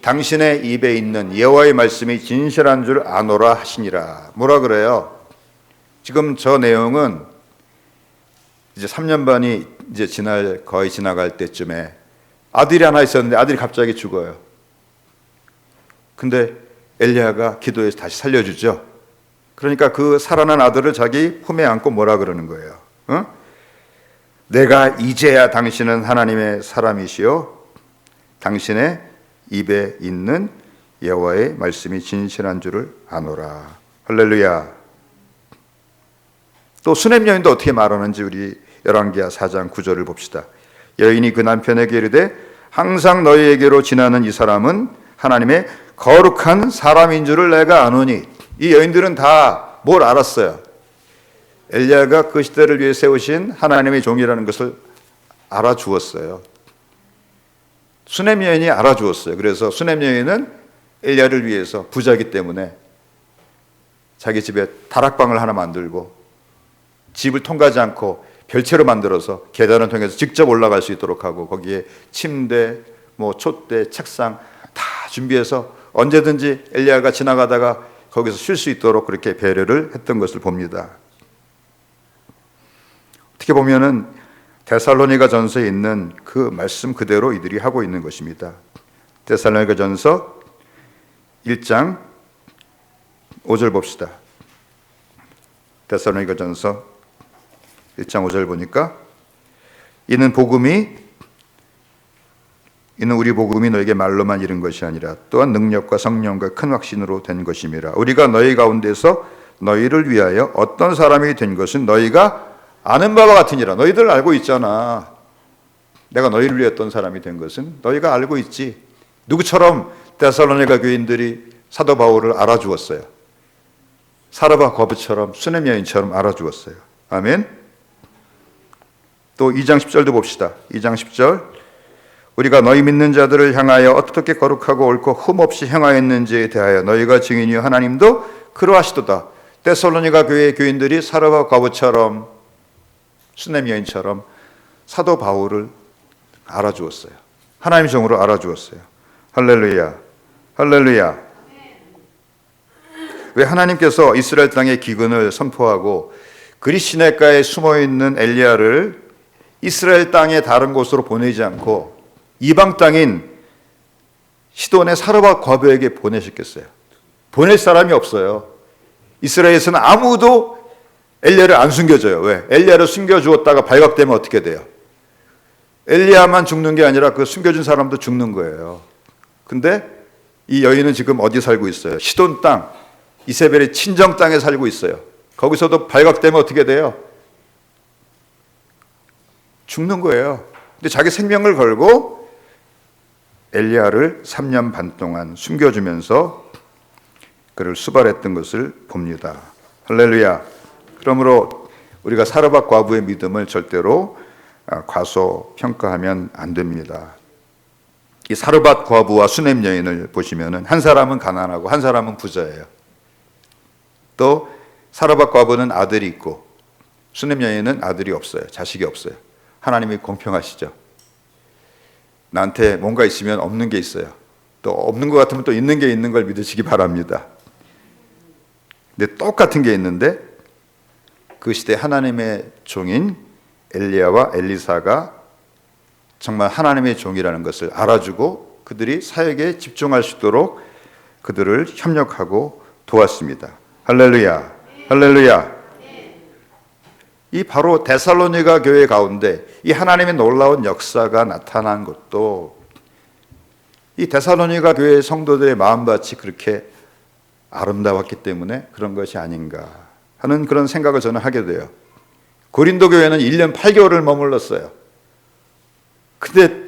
당신의 입에 있는 여호와의 말씀이 진실한 줄 아노라 하시니라. 뭐라 그래요? 지금 저 내용은 이제 3년 반이 이제 거의 지나갈 때쯤에 아들이 하나 있었는데 아들이 갑자기 죽어요. 근데 엘리야가 기도해서 다시 살려주죠. 그러니까 그 살아난 아들을 자기 품에 안고 뭐라 그러는 거예요? 내가 이제야 당신은 하나님의 사람이시요 당신의 입에 있는 여호와의 말씀이 진실한 줄을 아노라. 할렐루야. 또 수냄 여인도 어떻게 말하는지 우리 열왕기하 4장 9절을 봅시다. 여인이 그 남편에게 이르되 항상 너희에게로 지나는 이 사람은 하나님의 거룩한 사람인 줄을 내가 아노니. 이 여인들은 다 뭘 알았어요? 엘리야가 그 시대를 위해 세우신 하나님의 종이라는 것을 알아주었어요. 수냄 여인이 알아주었어요. 그래서 수냄 여인은 엘리야를 위해서 부자이기 때문에 자기 집에 다락방을 하나 만들고 집을 통과하지 않고 별채로 만들어서 계단을 통해서 직접 올라갈 수 있도록 하고 거기에 침대, 촛대, 책상 다 준비해서 언제든지 엘리야가 지나가다가 거기서 쉴 수 있도록 그렇게 배려를 했던 것을 봅니다. 어떻게 보면은 데살로니가 전서에 있는 그 말씀 그대로 이들이 하고 있는 것입니다. 데살로니가 전서 1장 5절 봅시다. 데살로니가 전서 1장 5절 보니까 이는 우리 복음이 너에게 말로만 이른 것이 아니라 또한 능력과 성령과 큰 확신으로 된 것임이라. 우리가 너희 가운데서 너희를 위하여 어떤 사람이 된 것은 너희가 아는 바와 같으니라. 너희들 알고 있잖아. 내가 너희를 위해 어떤 사람이 된 것은 너희가 알고 있지. 누구처럼 데살로니가 교인들이 사도 바울을 알아주었어요. 사르밧 과부처럼 수냄 여인처럼 알아주었어요. 아멘. 또 2장 10절도 봅시다. 2장 10절. 우리가 너희 믿는 자들을 향하여 어떻게 거룩하고 옳고 흠없이 행하였는지에 대하여 너희가 증인이요 하나님도 그러하시도다. 데살로니가 교회의 교인들이 사르밧 과부처럼 수냄 여인처럼 사도 바울을 알아주었어요. 하나님의 종으로 알아주었어요. 할렐루야. 할렐루야. 왜 하나님께서 이스라엘 땅의 기근을 선포하고 그리시네가에 숨어있는 엘리야를 이스라엘 땅의 다른 곳으로 보내지 않고 이방 땅인 시돈의 사르밧 과부에게 보내셨겠어요? 보낼 사람이 없어요. 이스라엘에서는 아무도 엘리야를 안 숨겨줘요. 왜? 엘리야를 숨겨주었다가 발각되면 어떻게 돼요? 엘리야만 죽는 게 아니라 그 숨겨준 사람도 죽는 거예요. 근데 이 여인은 지금 어디 살고 있어요? 시돈 땅, 이세벨의 친정 땅에 살고 있어요. 거기서도 발각되면 어떻게 돼요? 죽는 거예요. 근데 자기 생명을 걸고 엘리야를 3년 반 동안 숨겨주면서 그를 수발했던 것을 봅니다. 할렐루야. 그러므로 우리가 사르밧 과부의 믿음을 절대로 과소평가하면 안 됩니다. 이 사르밧 과부와 수넴 여인을 보시면은 한 사람은 가난하고 한 사람은 부자예요. 또 사르밧 과부는 아들이 있고 수넴 여인은 아들이 없어요. 자식이 없어요. 하나님이 공평하시죠. 나한테 뭔가 있으면 없는 게 있어요. 또 없는 것 같으면 또 있는 게 있는 걸 믿으시기 바랍니다. 근데 똑같은 게 있는데 그 시대 하나님의 종인 엘리야와 엘리사가 정말 하나님의 종이라는 것을 알아주고 그들이 사역에 집중할 수 있도록 그들을 협력하고 도왔습니다. 할렐루야, 할렐루야. 이 바로 데살로니가 교회 가운데 이 하나님의 놀라운 역사가 나타난 것도 이 데살로니가 교회의 성도들의 마음밭이 그렇게 아름다웠기 때문에 그런 것이 아닌가 하는 그런 생각을 저는 하게 돼요. 고린도 교회는 1년 8개월을 머물렀어요. 근데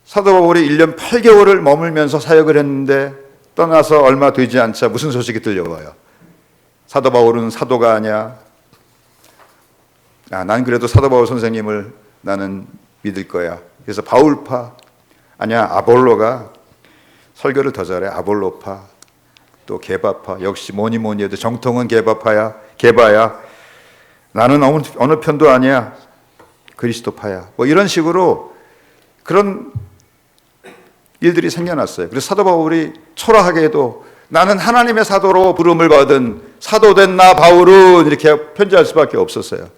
사도 바울이 1년 8개월을 머물면서 사역을 했는데 떠나서 얼마 되지 않자 무슨 소식이 들려와요? 사도 바울은 사도가 아니야. 난 그래도 사도 바울 선생님을 나는 믿을 거야. 그래서 바울파 아니야, 아볼로가 설교를 더 잘해. 아볼로파 또 게바파. 역시 뭐니 해도 정통은 게바야. 나는 어느 편도 아니야. 그리스도파야. 뭐 이런 식으로 그런 일들이 생겨났어요. 그래서 사도 바울이 초라하게도 나는 하나님의 사도로 부름을 받은 사도된 나 바울은 이렇게 편지할 수밖에 없었어요.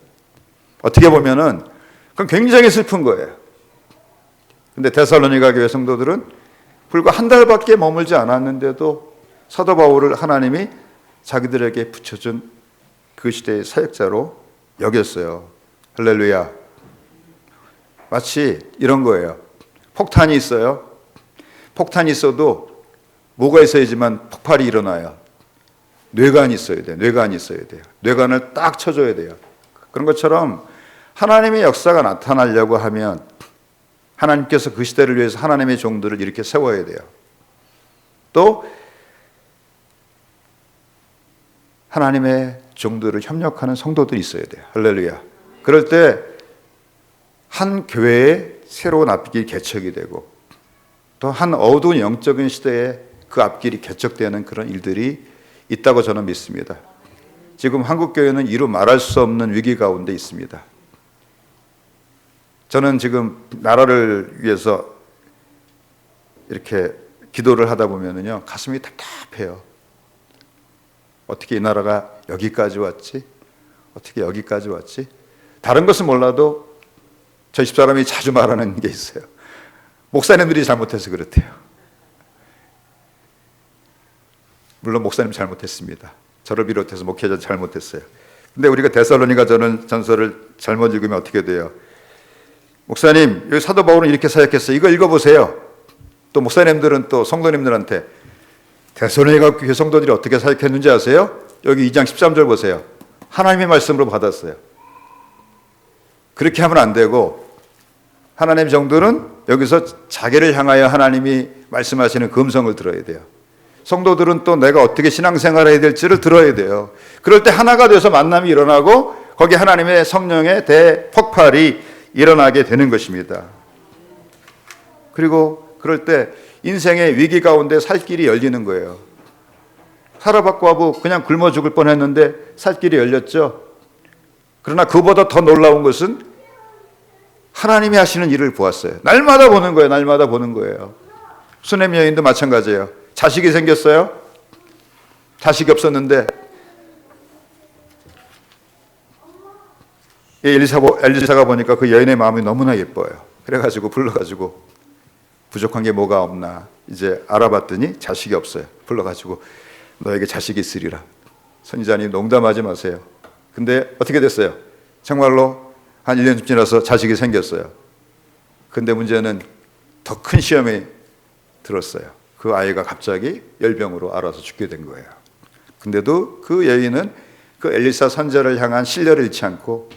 어떻게 보면은 그건 굉장히 슬픈 거예요. 근데 데살로니가 교회 성도들은 불과 한 달밖에 머물지 않았는데도 사도 바울을 하나님이 자기들에게 붙여준 그 시대의 사역자로 여겼어요. 할렐루야. 마치 이런 거예요. 폭탄이 있어요. 폭탄이 있어도 뭐가 있어야지만 폭발이 일어나요. 뇌관이 있어야 돼요. 뇌관이 있어야 돼요. 뇌관을 딱 쳐줘야 돼요. 그런 것처럼 하나님의 역사가 나타나려고 하면 하나님께서 그 시대를 위해서 하나님의 종들을 이렇게 세워야 돼요. 또 하나님의 종들을 협력하는 성도들이 있어야 돼요. 할렐루야. 그럴 때 한 교회의 새로운 앞길이 개척이 되고 또 한 어두운 영적인 시대에 그 앞길이 개척되는 그런 일들이 있다고 저는 믿습니다. 지금 한국교회는 이루 말할 수 없는 위기 가운데 있습니다. 저는 지금 나라를 위해서 이렇게 기도를 하다 보면은요, 가슴이 답답해요. 어떻게 이 나라가 여기까지 왔지? 어떻게 여기까지 왔지? 다른 것은 몰라도 저희 집사람이 자주 말하는 게 있어요. 목사님들이 잘못해서 그렇대요. 물론 목사님 잘못했습니다. 저를 비롯해서 목회자 잘못했어요. 근데 우리가 데살로니가 전서를 잘못 읽으면 어떻게 돼요? 목사님, 여기 사도 바울은 이렇게 사역했어요. 이거 읽어보세요. 또 목사님들은 또 성도님들한테 데살로니가 교회 성도들이 어떻게 사역했는지 아세요? 여기 2장 13절 보세요. 하나님의 말씀으로 받았어요. 그렇게 하면 안 되고 하나님의 정도는 여기서 자기를 향하여 하나님이 말씀하시는 그 음성을 들어야 돼요. 성도들은 또 내가 어떻게 신앙생활을 해야 될지를 들어야 돼요. 그럴 때 하나가 돼서 만남이 일어나고 거기 하나님의 성령의 대폭발이 일어나게 되는 것입니다. 그리고 그럴 때 인생의 위기 가운데 살 길이 열리는 거예요. 사르밧 과부 그냥 굶어 죽을 뻔했는데 살 길이 열렸죠. 그러나 그보다 더 놀라운 것은 하나님이 하시는 일을 보았어요. 날마다 보는 거예요. 날마다 보는 거예요. 수넴 여인도 마찬가지예요. 자식이 생겼어요. 자식이 없었는데 엘리사가 보니까 그 여인의 마음이 너무나 예뻐요. 그래가지고 불러가지고 부족한 게 뭐가 없나 이제 알아봤더니 자식이 없어요. 불러가지고 너에게 자식이 있으리라. 선지자님 농담하지 마세요. 근데 어떻게 됐어요? 정말로 한 1년쯤 지나서 자식이 생겼어요. 근데 문제는 더 큰 시험이 들었어요. 그 아이가 갑자기 열병으로 앓아서 죽게 된 거예요. 근데도 그 여인은 그 엘리사 선지자를 향한 신뢰를 잃지 않고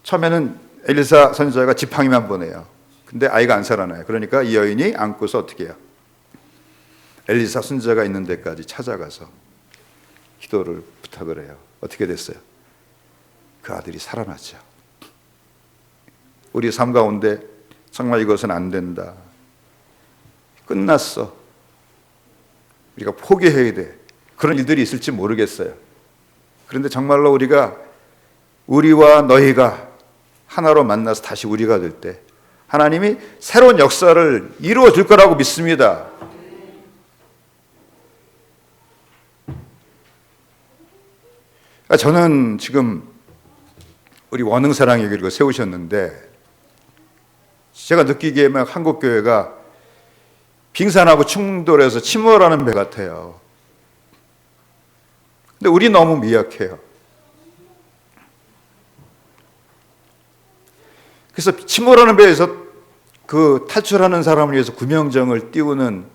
처음에는 엘리사 선지자가 지팡이만 보내요. 근데 아이가 안 살아나요. 그러니까 이 여인이 안고서 어떻게 해요? 엘리사 순자가 있는 데까지 찾아가서 기도를 부탁을 해요. 어떻게 됐어요? 그 아들이 살아났죠. 우리 삶 가운데 정말 이것은 안 된다, 끝났어, 우리가 포기해야 돼, 그런 일들이 있을지 모르겠어요. 그런데 정말로 우리와 너희가 하나로 만나서 다시 우리가 될 때 하나님이 새로운 역사를 이루어 줄 거라고 믿습니다. 저는 지금 우리 원흥사랑의 세우셨는데 제가 느끼기에 막 한국교회가 빙산하고 충돌해서 침몰하는 배 같아요. 근데 우리 너무 미약해요. 그래서 침몰하는 배에서 그 탈출하는 사람을 위해서 구명정을 띄우는,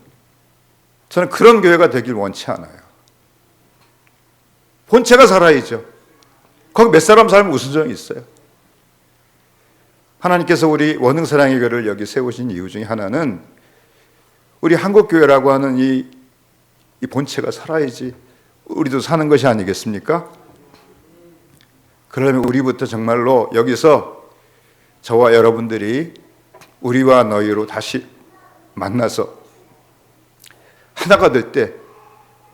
저는 그런 교회가 되길 원치 않아요. 본체가 살아야죠. 거기 몇 사람 살면 우선정이 있어요. 하나님께서 우리 원흥사랑의 교회를 여기 세우신 이유 중에 하나는 우리 한국교회라고 하는 이 본체가 살아야지 우리도 사는 것이 아니겠습니까? 그러면 우리부터 정말로 여기서 저와 여러분들이 우리와 너희로 다시 만나서 하나가 될 때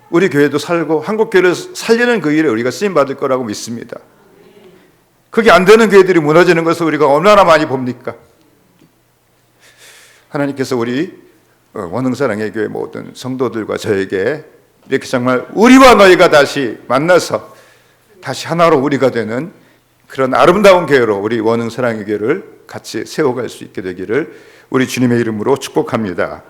우리 교회도 살고 한국교회를 살리는 그 일에 우리가 쓰임받을 거라고 믿습니다. 그게 안 되는 교회들이 무너지는 것을 우리가 얼마나 많이 봅니까? 하나님께서 우리 원흥사랑의 교회 모든 성도들과 저에게 이렇게 정말 우리와 너희가 다시 만나서 다시 하나로 우리가 되는 그런 아름다운 교회로 우리 원흥사랑의 교회를 같이 세워갈 수 있게 되기를 우리 주님의 이름으로 축복합니다.